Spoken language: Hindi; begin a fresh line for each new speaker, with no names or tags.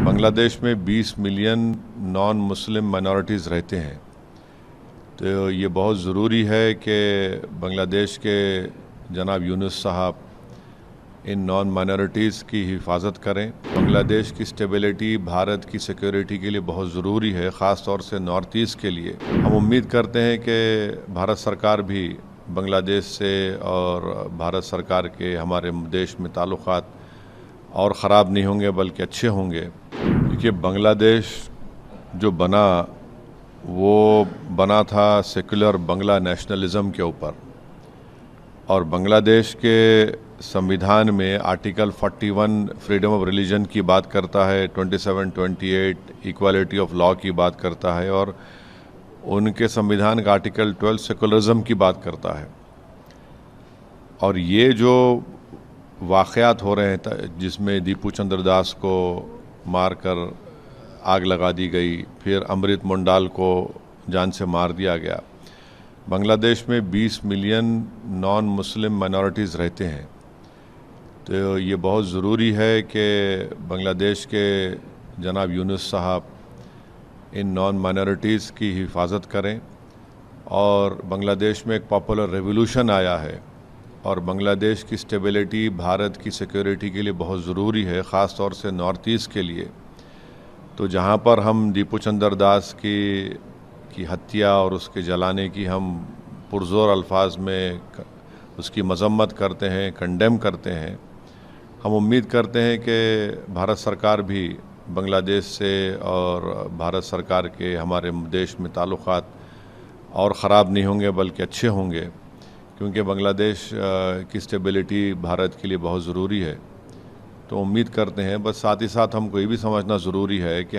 बांग्लादेश में 20 मिलियन नॉन मुस्लिम माइनॉरिटीज़ रहते हैं। तो ये बहुत ज़रूरी है कि बांग्लादेश के जनाब यूनुस साहब इन नॉन माइनॉरिटीज़ की हिफाजत करें। बांग्लादेश की स्टेबिलिटी भारत की सिक्योरिटी के लिए बहुत ज़रूरी है, ख़ास तौर से नॉर्थ ईस्ट के लिए। हम उम्मीद करते हैं कि भारत सरकार भी बांग्लादेश से और भारत सरकार के हमारे देश में ताल्लुक़ात और ख़राब नहीं होंगे बल्कि अच्छे होंगे। क्योंकि बांग्लादेश जो बना था सेकुलर बांग्ला नेशनलिज़म के ऊपर, और बांग्लादेश के संविधान में आर्टिकल 41 फ्रीडम ऑफ रिलीजन की बात करता है, 27-28 इक्वालिटी ऑफ लॉ की बात करता है, और उनके संविधान का आर्टिकल 12 सेकुलरिज्म की बात करता है। और ये जो वाक़यात हो रहे हैं जिसमें दीपू चंद्र दास को मारकर आग लगा दी गई, फिर अमृत मुंडाल को जान से मार दिया गया। बांग्लादेश में 20 मिलियन नॉन मुस्लिम माइनॉरिटीज़ रहते हैं। तो ये बहुत ज़रूरी है कि बांग्लादेश के जनाब यूनुस साहब इन नॉन माइनॉरिटीज़ की हिफाजत करें। और बांग्लादेश में एक पॉपुलर रेवोल्यूशन आया है, और बांग्लादेश की स्टेबिलिटी भारत की सिक्योरिटी के लिए बहुत ज़रूरी है, ख़ास तौर से नॉर्थ ईस्ट के लिए। तो जहाँ पर हम दीपू चंद्र दास की हत्या और उसके जलाने की हम पुरज़ोर अल्फाज में उसकी मज़म्मत करते हैं, कंडेम करते हैं, हम उम्मीद करते हैं कि भारत सरकार भी बांग्लादेश से और भारत सरकार के हमारे देश में ताल्लुक़ात और ख़राब नहीं होंगे बल्कि अच्छे होंगे। क्योंकि बांग्लादेश की स्टेबिलिटी भारत के लिए बहुत ज़रूरी है। तो उम्मीद करते हैं, बस साथ ही साथ हमको ये भी समझना ज़रूरी है कि